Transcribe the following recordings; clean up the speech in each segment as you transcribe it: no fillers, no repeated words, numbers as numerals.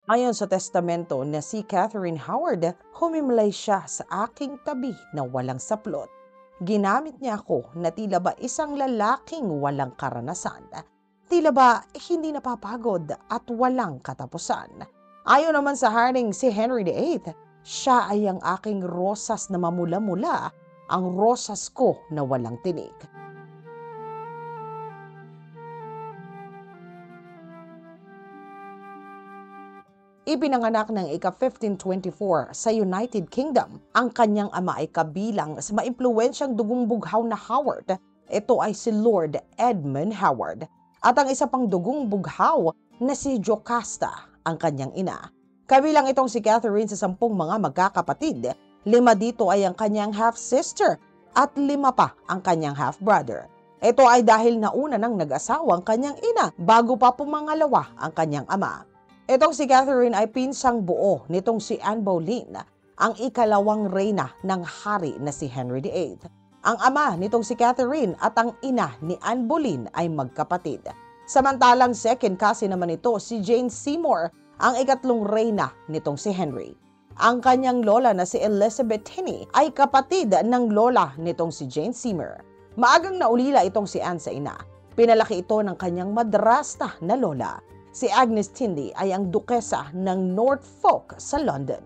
Ayon sa testamento na si Catherine Howard, humimlay siya sa aking tabi na walang saplot. Ginamit niya ako na tila ba isang lalaking walang karanasan. Tila ba hindi napapagod at walang katapusan. Ayon naman sa haring si Henry VIII, siya ay ang aking rosas na mamula-mula, ang rosas ko na walang tinik. Ipinanganak ng ika-1524 sa United Kingdom. Ang kanyang ama ay kabilang sa maimpluwensyang dugong bughaw na Howard. Ito ay si Lord Edmund Howard. At ang isa pang dugong bughaw na si Jocasta, ang kanyang ina. Kabilang itong si Catherine sa 10 mga magkakapatid. 5 dito ay ang kanyang half-sister at 5 pa ang kanyang half-brother. Ito ay dahil nauna nang nag-asawa ang kanyang ina bago pa pumangalawa ang kanyang ama. Itong si Catherine ay pinsang buo nitong si Anne Boleyn, ang ikalawang reyna ng hari na si Henry VIII. Ang ama nitong si Catherine at ang ina ni Anne Boleyn ay magkapatid. Samantalang second cousin naman ito si Jane Seymour, ang ikatlong reyna nitong si Henry. Ang kanyang lola na si Elizabeth Henney ay kapatid ng lola nitong si Jane Seymour. Maagang naulila itong si Anne sa ina. Pinalaki ito ng kanyang madrasta na lola. Si Agnes Tindy ay ang dukesa ng Norfolk sa London.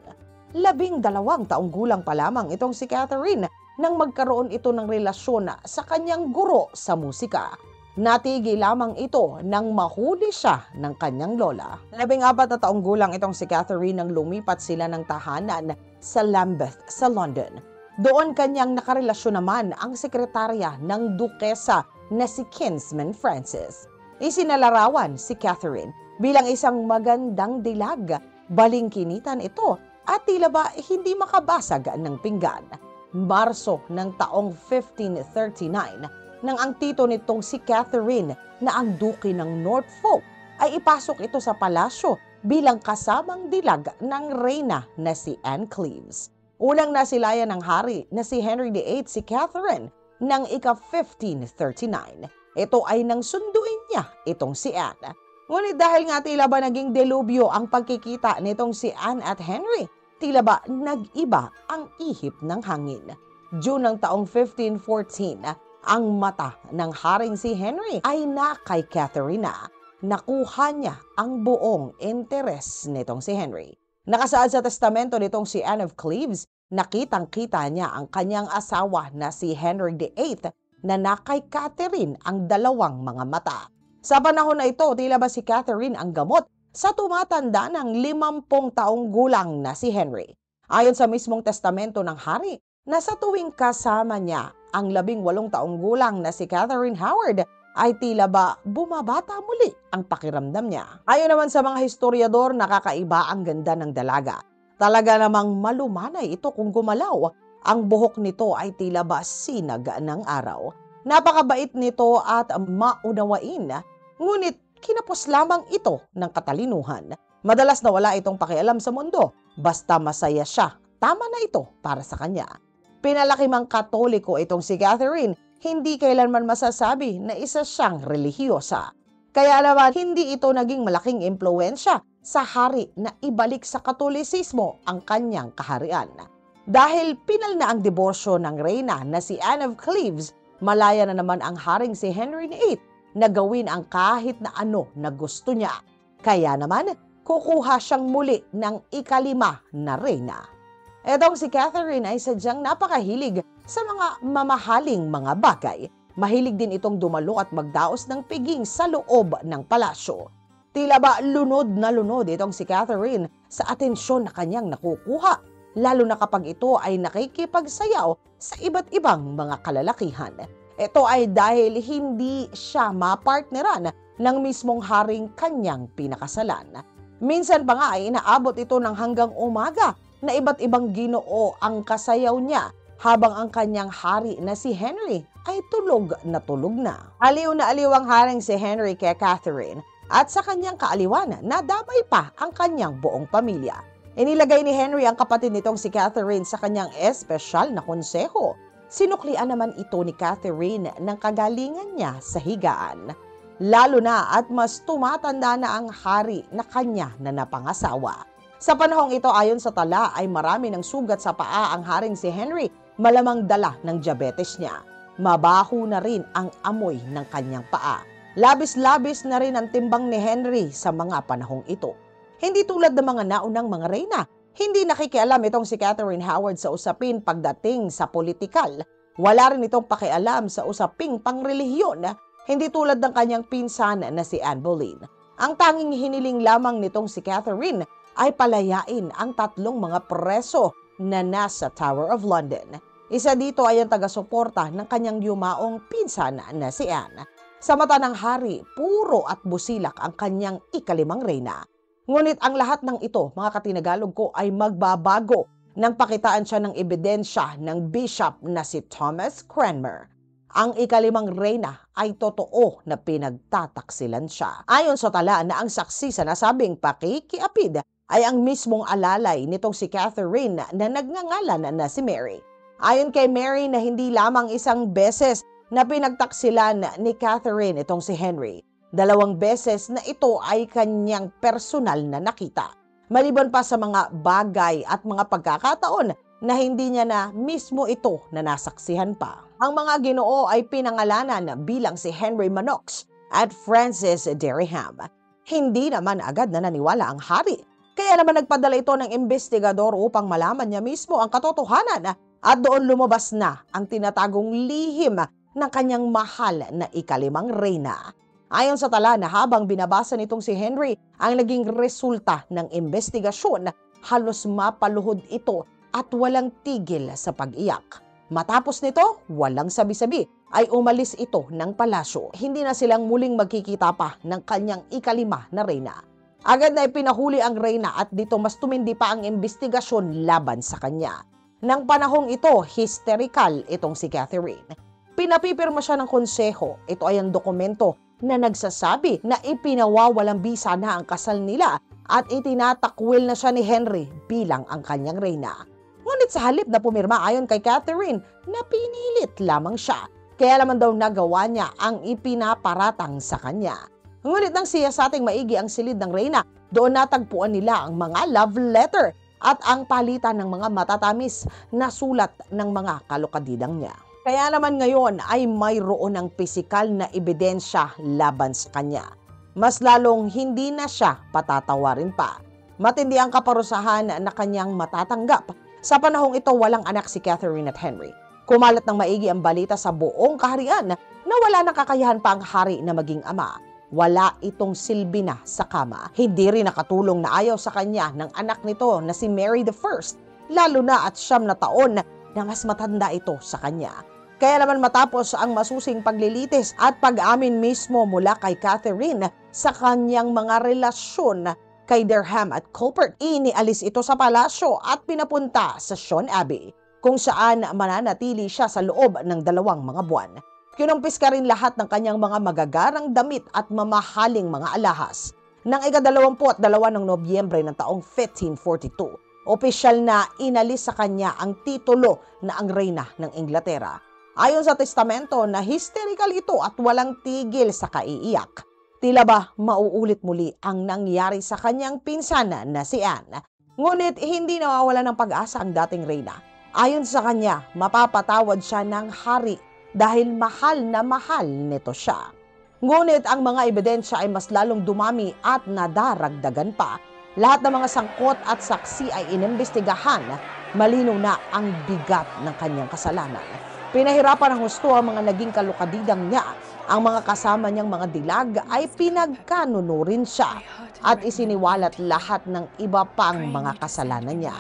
12 taong gulang pa lamang itong si Catherine nang magkaroon ito ng relasyon sa kanyang guro sa musika. Natigil lamang ito nang mahuli siya ng kanyang lola. 14 taong gulang itong si Catherine nang lumipat sila ng tahanan sa Lambeth sa London. Doon kanyang nakarelasyon naman ang sekretarya ng dukesa na si Kinsman Francis. Isinalarawan si Catherine bilang isang magandang dilag. Balingkinitan ito at tila ba hindi makabasag ng pinggan. Marso ng taong 1539 nang ang tito nitong si Catherine na ang duke ng Norfolk ay ipasok ito sa palasyo bilang kasamang dilag ng reyna na si Anne Cleves. Unang nasilayan ng hari na si Henry VIII si Catherine ng ika-1539. Ito ay nang sunduin niya itong si Anne. Ngunit dahil nga tila ba naging delubyo ang pagkikita nitong si Anne at Henry, tila ba nag-iba ang ihip ng hangin. June ng taong 1514, ang mata ng haring si Henry ay na kay Catherine na. Nakuha niya ang buong interes nitong si Henry. Nakasaad sa testamento nitong si Anne of Cleves, nakitang-kita niya ang kanyang asawa na si Henry VIII na nakay Catherine ang dalawang mga mata. Sa panahon na ito, tila ba si Catherine ang gamot sa tumatanda ng 50 taong gulang na si Henry. Ayon sa mismong testamento ng hari, na sa tuwing kasama niya ang 18 taong gulang na si Catherine Howard, ay tila ba bumabata muli ang pakiramdam niya. Ayon naman sa mga historiador, nakakaiba ang ganda ng dalaga. Talaga namang malumanay ito kung gumalaw. Ang buhok nito ay tila ba sinag ng araw. Napakabait nito at maunawain, ngunit kinapos lamang ito ng katalinuhan. Madalas na wala itong pakialam sa mundo, basta masaya siya. Tama na ito para sa kanya. Pinalaki mang Katoliko itong si Catherine, hindi kailanman masasabi na isa siyang relihiyosa. Kaya naman hindi ito naging malaking impluwensya sa hari na ibalik sa Katolisismo ang kanyang kaharian. Dahil pinal na ang diborsyo ng reyna na si Anne of Cleves, malaya na naman ang haring si Henry VIII na gawin ang kahit na ano na gusto niya. Kaya naman, kukuha siyang muli ng ika-5 na reyna. Etong si Catherine ay sadyang napakahilig sa mga mamahaling mga bagay. Mahilig din itong dumalo at magdaos ng piging sa loob ng palasyo. Tila ba lunod na lunod itong si Catherine sa atensyon na kanyang nakukuha, lalo na kapag ito ay nakikipagsayaw sa iba't ibang mga kalalakihan. Ito ay dahil hindi siya mapartneran ng mismong haring kanyang pinakasalan. Minsan pa nga ay inaabot ito ng hanggang umaga na iba't ibang ginoo ang kasayaw niya habang ang kanyang hari na si Henry ay tulog na. Aliw na aliw ang haring si Henry kay Catherine at sa kanyang kaaliwan nadamay pa ang kanyang buong pamilya. Inilagay ni Henry ang kapatid nitong si Catherine sa kanyang espesyal na konseho. Sinuklian naman ito ni Catherine ng kagalingan niya sa higaan. lalo na at mas tumatanda na ang hari na kanya na napangasawa. Sa panahong ito ayon sa tala ay marami ng sugat sa paa ang haring si Henry, malamang dala ng diabetes niya. Mabaho na rin ang amoy ng kanyang paa. Labis-labis na rin ang timbang ni Henry sa mga panahong ito. Hindi tulad ng mga naunang mga reyna, hindi nakikialam itong si Catherine Howard sa usapin pagdating sa politikal. Wala rin itong pakialam sa usaping pangrelihiyon, hindi tulad ng kanyang pinsan na si Anne Boleyn. Ang tanging hiniling lamang nitong si Catherine ay palayain ang 3 mga preso na nasa Tower of London. Isa dito ay ang taga-suporta ng kanyang yumaong pinsan na si Anne. Sa mata ng hari, puro at busilak ang kanyang ika-5 reyna. Ngunit ang lahat ng ito, mga katinagalog ko, ay magbabago nang pakitaan siya ng ebidensya ng bishop na si Thomas Cranmer. Ang ika-5 reyna ay totoo na pinagtataksilan siya. Ayon sa tala na ang saksi sa nasabing pakikiapid ay ang mismong alalay nitong si Catherine na nagngangalan na si Mary. Ayon kay Mary na hindi lamang isang beses na pinagtaksilan ni Catherine itong si Henry. 2 beses na ito ay kanyang personal na nakita. Maliban pa sa mga bagay at mga pagkakataon na hindi niya na mismo ito na nasaksihan pa. Ang mga ginoo ay pinangalanan bilang si Henry Manox at Francis Dereham. Hindi naman agad na naniwala ang hari. Kaya naman nagpadala ito ng investigador upang malaman niya mismo ang katotohanan at doon lumabas na ang tinatagong lihim ng kanyang mahal na ika-5 reyna. Ayon sa tala na habang binabasa nitong si Henry ang naging resulta ng investigasyon, halos mapaluhod ito at walang tigil sa pag-iyak. Matapos nito, walang sabi-sabi, ay umalis ito ng palasyo. Hindi na silang muling magkikita pa ng kanyang ika-5 na reyna. Agad na ipinahuli ang reyna at dito mas tumindi pa ang investigasyon laban sa kanya. Nang panahong ito, hysterical itong si Catherine. Pinapipirma siya ng konseho. Ito ay ang dokumento na nagsasabi na ipinawawalang bisa na ang kasal nila at itinatakwil na siya ni Henry bilang ang kanyang reyna. Ngunit sa halip na pumirma ayon kay Catherine, napinilit lamang siya. Kaya naman daw nagawa niya ang ipinaparatang sa kanya. Ngunit nang siyasating maigi ang silid ng reyna, doon natagpuan nila ang mga love letter at ang palitan ng mga matatamis na sulat ng mga kalokadidang niya. Kaya naman ngayon ay mayroon ng pisikal na ebidensya laban sa kanya. Mas lalong hindi na siya patatawarin pa. Matindi ang kaparusahan na kanyang matatanggap. Sa panahong ito walang anak si Catherine at Henry. Kumalat ng maigi ang balita sa buong kaharian na wala nang kakayahan pa ang hari na maging ama. Wala itong silbi na sa kama. Hindi rin nakatulong na ayaw sa kanya ng anak nito na si Mary I, lalo na at 9 na taon na mas matanda ito sa kanya. Kaya naman matapos ang masusing paglilitis at pag-amin mismo mula kay Catherine sa kanyang mga relasyon kay Dereham at Colbert, inialis ito sa palasyo at pinapunta sa Sean Abbey, kung saan mananatili siya sa loob ng 2 mga buwan. Kinumpis ka rin lahat ng kanyang mga magagarang damit at mamahaling mga alahas. Nang ika-22 ng Nobyembre ng taong 1542, opisyal na inalis sa kanya ang titulo na ang reyna ng Inglaterra. Ayon sa testamento na hysterical ito at walang tigil sa kaiiyak. Tila ba mauulit muli ang nangyari sa kanyang pinsan na si Anne. Ngunit hindi nawawala ng pag-asa ang dating reyna. Ayon sa kanya, mapapatawad siya ng hari dahil mahal na mahal nito siya. Ngunit ang mga ebidensya ay mas lalong dumami at nadaragdagan pa. Lahat ng mga sangkot at saksi ay inimbestigahan. Malinaw na ang bigat ng kanyang kasalanan. Pinahirapan ng husto ang mga naging kalukadidang niya. Ang mga kasama niyang mga dilag ay pinagkanunurin siya at isiniwalat lahat ng iba pang mga kasalanan niya.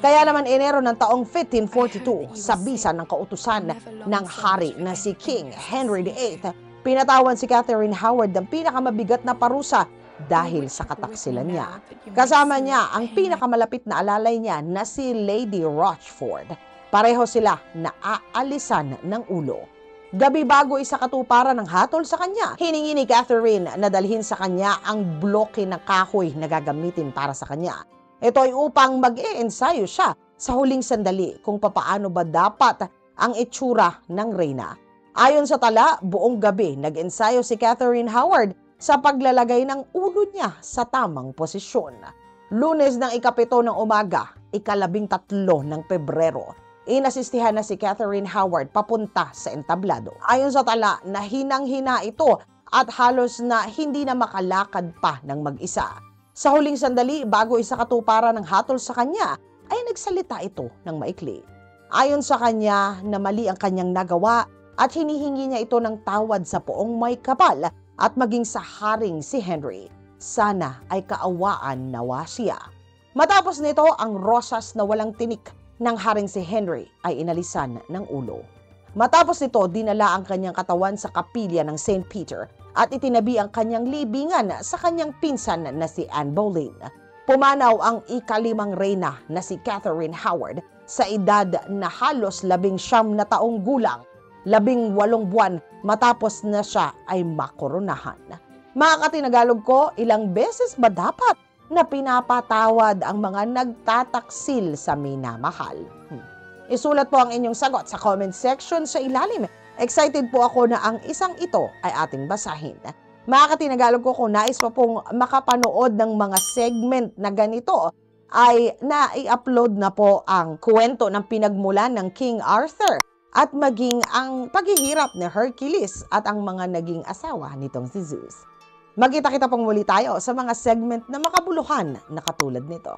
Kaya naman Enero ng taong 1542, sa bisa ng kautusan ng hari na si King Henry VIII, pinatawan si Catherine Howard ng pinakamabigat na parusa dahil sa kataksilan niya. Kasama niya ang pinakamalapit na alalay niya na si Lady Rochford. Pareho sila na aalisan ng ulo. Gabi bago isa katuparan ng hatol sa kanya, hiningi ni Catherine na dalhin sa kanya ang bloke ng kahoy na gagamitin para sa kanya. Ito ay upang mag-e-ensayo siya sa huling sandali kung papaano ba dapat ang itsura ng reyna. Ayon sa tala, buong gabi nag-ensayo si Catherine Howard sa paglalagay ng ulo niya sa tamang posisyon. Lunes ng ika-7 ng umaga, ika-13 ng Pebrero, inasistihan na si Catherine Howard papunta sa entablado. Ayon sa tala, nahinang-hina ito at halos na hindi na makalakad pa ng mag-isa. Sa huling sandali, bago isa katuparan ng hatol sa kanya, ay nagsalita ito ng maikli. Ayon sa kanya na mali ang kanyang nagawa at hinihingi niya ito ng tawad sa poong may kapal at maging sa haring si Henry. Sana ay kaawaan nawa siya. Matapos nito, ang rosas na walang tinik ng haring si Henry ay inalisan ng ulo. Matapos nito, dinala ang kanyang katawan sa kapilya ng St. Peter at itinabi ang kanyang libingan sa kanyang pinsan na si Anne Boleyn. Pumanaw ang ika-5 reyna na si Catherine Howard sa edad na halos 19 na taong gulang, 18 buwan matapos na siya ay makoronahan. Mga katinagalog ko, ilang beses ba dapat na pinapatawad ang mga nagtataksil sa minamahal? Isulat po ang inyong sagot sa comment section sa ilalim. Excited po ako na ang isang ito ay ating basahin. Mga katinagalog ko, kung nais pa pong makapanood ng mga segment na ganito, ay nai-upload na po ang kwento ng pinagmulan ng King Arthur at maging ang paghihirap ni Hercules at ang mga naging asawa nitong si Zeus. Magkita-kita pong muli tayo sa mga segment na makabuluhan na katulad nito.